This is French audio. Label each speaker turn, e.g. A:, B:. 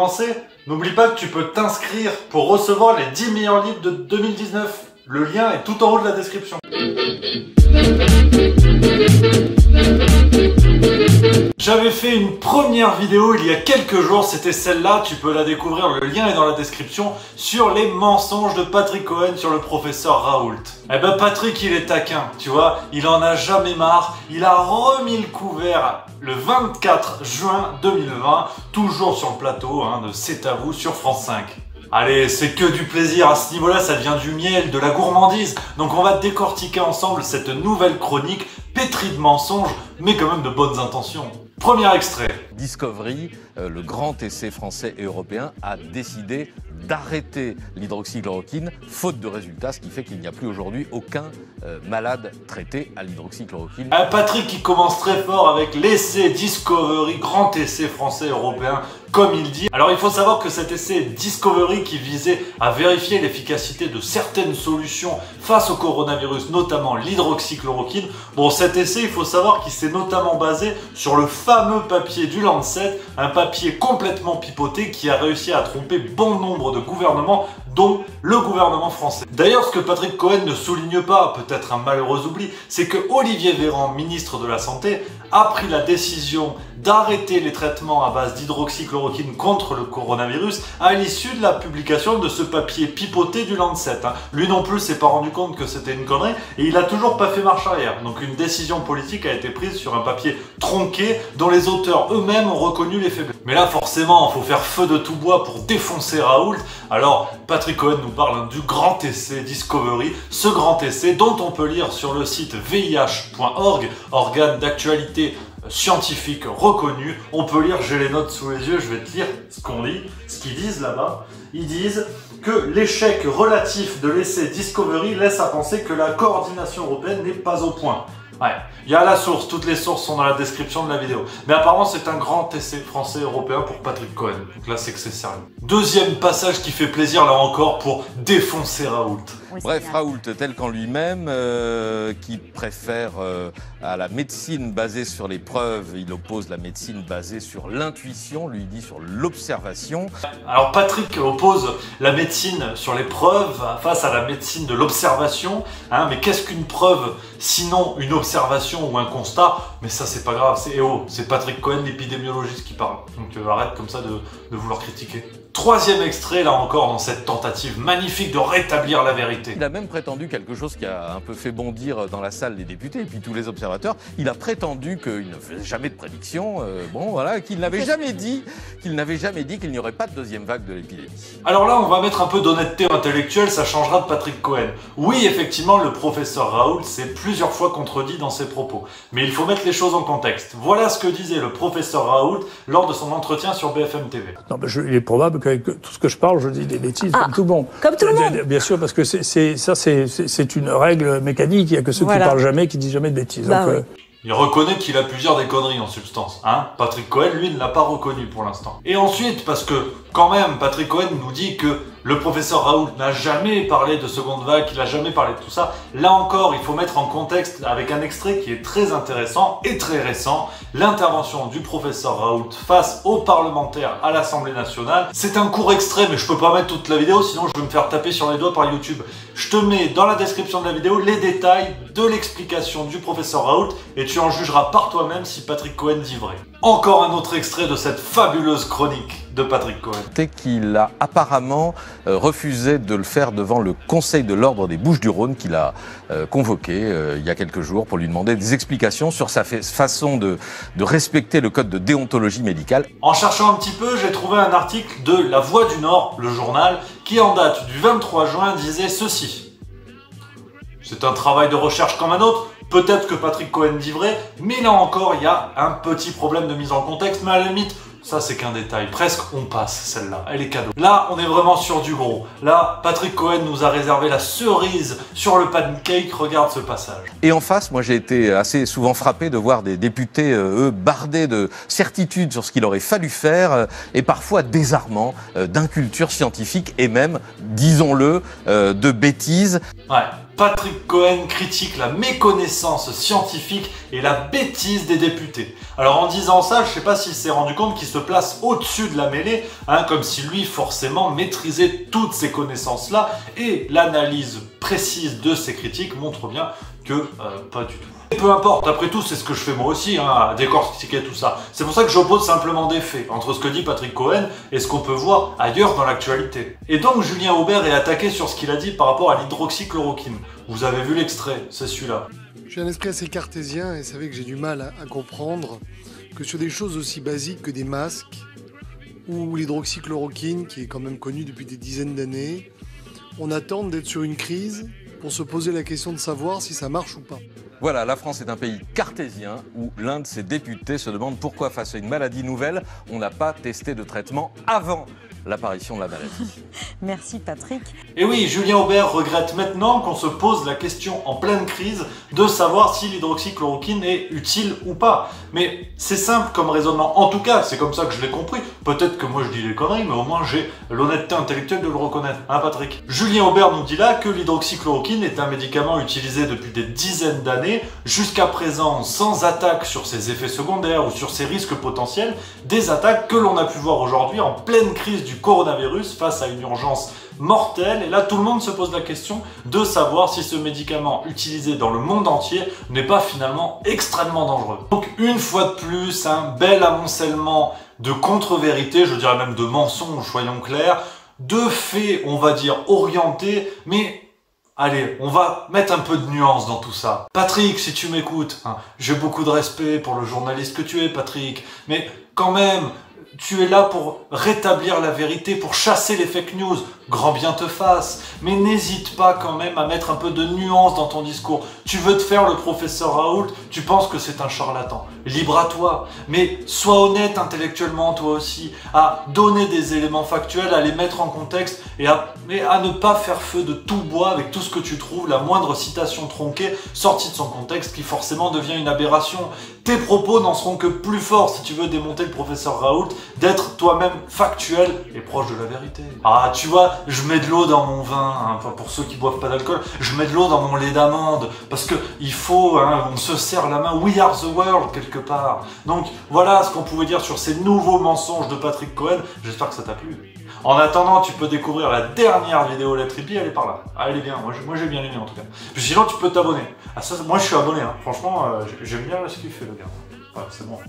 A: commencer, n'oublie pas que tu peux t'inscrire pour recevoir les 10 meilleurs livres de 2019. Le lien est tout en haut de la description. J'avais fait une première vidéo il y a quelques jours, c'était celle-là, tu peux la découvrir, le lien est dans la description, sur les mensonges de Patrick Cohen sur le professeur Raoult. Eh ben Patrick, il est taquin, tu vois, il en a jamais marre, il a remis le couvert le 24 juin 2020, toujours sur le plateau de C'est à vous sur France 5. Allez, c'est que du plaisir, à ce niveau-là, ça devient du miel, de la gourmandise. Donc on va décortiquer ensemble cette nouvelle chronique pétrie de mensonges, mais quand même de bonnes intentions. Premier extrait.
B: Discovery, le grand essai français et européen, a décidé d'arrêter l'hydroxychloroquine, faute de résultats, ce qui fait qu'il n'y a plus aujourd'hui aucun malade traité à l'hydroxychloroquine.
A: Patrick qui commence très fort avec l'essai Discovery, grand essai français et européen, comme il dit. Alors il faut savoir que cet essai Discovery qui visait à vérifier l'efficacité de certaines solutions face au coronavirus, notamment l'hydroxychloroquine, bon cet essai il faut savoir qu'il s'est notamment basé sur le fameux papier du Lancet, un papier complètement pipoté qui a réussi à tromper bon nombre de gouvernements, dont le gouvernement français. D'ailleurs, ce que Patrick Cohen ne souligne pas, peut-être un malheureux oubli, c'est que Olivier Véran, ministre de la Santé, a pris la décision d'arrêter les traitements à base d'hydroxychloroquine contre le coronavirus à l'issue de la publication de ce papier pipoté du Lancet. Lui non plus s'est pas rendu compte que c'était une connerie et il a toujours pas fait marche arrière. Donc une décision politique a été prise sur un papier tronqué dont les auteurs eux-mêmes ont reconnu les faiblesses. Mais là forcément, il faut faire feu de tout bois pour défoncer Raoult. Alors Patrick Cohen nous parle du grand essai Discovery, ce grand essai dont on peut lire sur le site vih.org, organe d'actualité scientifique reconnu. On peut lire, j'ai les notes sous les yeux, je vais te lire ce qu'on lit, ce qu'ils disent là-bas. Ils disent que l'échec relatif de l'essai Discovery laisse à penser que la coordination européenne n'est pas au point. Ouais, il y a la source, toutes les sources sont dans la description de la vidéo. Mais apparemment c'est un grand essai français européen pour Patrick Cohen. Donc là c'est que c'est sérieux. Deuxième passage qui fait plaisir là encore pour défoncer Raoult.
B: Bref, Raoult tel qu'en lui-même, qui préfère à la médecine basée sur les preuves, il oppose la médecine basée sur l'intuition, lui dit sur l'observation.
A: Alors Patrick oppose la médecine sur les preuves face à la médecine de l'observation. Mais qu'est-ce qu'une preuve sinon une observation ou un constat? Mais ça c'est pas grave, c'est Patrick Cohen, l'épidémiologiste qui parle. Donc arrête comme ça de vouloir critiquer. Troisième extrait, là encore, dans cette tentative magnifique de rétablir la vérité.
B: Il a même prétendu quelque chose qui a un peu fait bondir dans la salle des députés et puis tous les observateurs. Il a prétendu qu'il ne faisait jamais de prédiction, qu'il n'avait jamais dit qu'il n'y aurait pas de deuxième vague de l'épidémie.
A: Alors là, on va mettre un peu d'honnêteté intellectuelle, ça changera de Patrick Cohen. Oui, effectivement, le professeur Raoult s'est plusieurs fois contredit dans ses propos. Mais il faut mettre les choses en contexte. Voilà ce que disait le professeur Raoult lors de son entretien sur BFM TV.
C: Non, mais il est probable qu'avec tout ce que je parle, je dis des bêtises comme tout le monde.
D: Comme tout le monde.
C: Bien sûr, parce que c'est une règle mécanique. Il n'y a que ceux qui parlent jamais, qui disent jamais de bêtises.
D: Bah,
C: donc,
A: il reconnaît qu'il a pu dire des conneries en substance. Patrick Cohen, lui, ne l'a pas reconnu pour l'instant. Et ensuite, parce que, quand même, Patrick Cohen nous dit que le professeur Raoult n'a jamais parlé de seconde vague, qu'il n'a jamais parlé de tout ça. Là encore, il faut mettre en contexte avec un extrait qui est très intéressant et très récent. L'intervention du professeur Raoult face aux parlementaires à l'Assemblée nationale. C'est un court extrait, mais je peux pas mettre toute la vidéo, sinon je vais me faire taper sur les doigts par YouTube. Je te mets dans la description de la vidéo les détails de l'explication du professeur Raoult et tu en jugeras par toi-même si Patrick Cohen dit vrai. Encore un autre extrait de cette fabuleuse chronique de Patrick Cohen.
B: Qu'il a apparemment refusé de le faire devant le Conseil de l'Ordre des Bouches-du-Rhône qu'il a convoqué il y a quelques jours pour lui demander des explications sur sa façon de respecter le code de déontologie médicale.
A: En cherchant un petit peu, j'ai trouvé un article de La Voix du Nord, le journal, qui en date du 23 juin disait ceci. C'est un travail de recherche comme un autre. Peut-être que Patrick Cohen dit vrai, mais là encore, il y a un petit problème de mise en contexte, mais à la limite, ça c'est qu'un détail. Presque, on passe celle-là, elle est cadeau. Là, on est vraiment sur du gros. Là, Patrick Cohen nous a réservé la cerise sur le pancake, regarde ce passage.
B: Et en face, moi j'ai été assez souvent frappé de voir des députés, eux, bardés de certitudes sur ce qu'il aurait fallu faire, et parfois désarmants, d'inculture scientifique et même, disons-le, de bêtises.
A: Ouais. Patrick Cohen critique la méconnaissance scientifique et la bêtise des députés. Alors en disant ça, je sais pas s'il s'est rendu compte qu'il se place au-dessus de la mêlée, comme si lui forcément maîtrisait toutes ces connaissances-là, et l'analyse précise de ses critiques montre bien que pas du tout. Et peu importe, après tout c'est ce que je fais moi aussi, à décortiquer tout ça. C'est pour ça que j'oppose simplement des faits entre ce que dit Patrick Cohen et ce qu'on peut voir ailleurs dans l'actualité. Et donc Julien Aubert est attaqué sur ce qu'il a dit par rapport à l'hydroxychloroquine. Vous avez vu l'extrait, c'est celui-là.
D: J'ai un esprit assez cartésien et savez que j'ai du mal à comprendre que sur des choses aussi basiques que des masques ou l'hydroxychloroquine, qui est quand même connue depuis des dizaines d'années, on attend d'être sur une crise pour se poser la question de savoir si ça marche ou pas.
B: Voilà, la France est un pays cartésien où l'un de ses députés se demande pourquoi, face à une maladie nouvelle, on n'a pas testé de traitement avant l'apparition de la maladie.
E: Merci Patrick.
A: Et oui, Julien Aubert regrette maintenant qu'on se pose la question en pleine crise de savoir si l'hydroxychloroquine est utile ou pas. Mais c'est simple comme raisonnement. En tout cas, c'est comme ça que je l'ai compris. Peut-être que moi je dis des conneries, mais au moins j'ai l'honnêteté intellectuelle de le reconnaître. Hein Patrick? Julien Aubert nous dit là que l'hydroxychloroquine est un médicament utilisé depuis des dizaines d'années, jusqu'à présent sans attaque sur ses effets secondaires ou sur ses risques potentiels, des attaques que l'on a pu voir aujourd'hui en pleine crise du coronavirus face à une urgence mortelle. Et là, tout le monde se pose la question de savoir si ce médicament utilisé dans le monde entier n'est pas finalement extrêmement dangereux. Donc, une fois de plus, un bel amoncellement de contre-vérités, je dirais même de mensonges, soyons clairs, de faits, on va dire, orientés, mais allez, on va mettre un peu de nuance dans tout ça. Patrick, si tu m'écoutes, j'ai beaucoup de respect pour le journaliste que tu es, Patrick, mais quand même, tu es là pour rétablir la vérité, pour chasser les fake news. Grand bien te fasse. Mais n'hésite pas quand même à mettre un peu de nuance dans ton discours. Tu veux te faire le professeur Raoult, tu penses que c'est un charlatan. Libre à toi. Mais sois honnête intellectuellement toi aussi, à donner des éléments factuels, à les mettre en contexte et à ne pas faire feu de tout bois avec tout ce que tu trouves, la moindre citation tronquée sortie de son contexte qui forcément devient une aberration. Tes propos n'en seront que plus forts si tu veux démonter le professeur Raoult, d'être toi-même factuel et proche de la vérité. Ah, tu vois, je mets de l'eau dans mon vin, pour ceux qui boivent pas d'alcool, je mets de l'eau dans mon lait d'amande, parce que il faut, on se serre la main, we are the world quelque part. Donc voilà ce qu'on pouvait dire sur ces nouveaux mensonges de Patrick Cohen, j'espère que ça t'a plu. En attendant, tu peux découvrir la dernière vidéo Let's Repeat, elle est par là. Ah, elle est bien, moi j'ai bien aimé en tout cas. Puis sinon tu peux t'abonner. Ah, ça, moi je suis abonné, franchement, j'aime bien ce qu'il fait le gars. Ouais, c'est bon.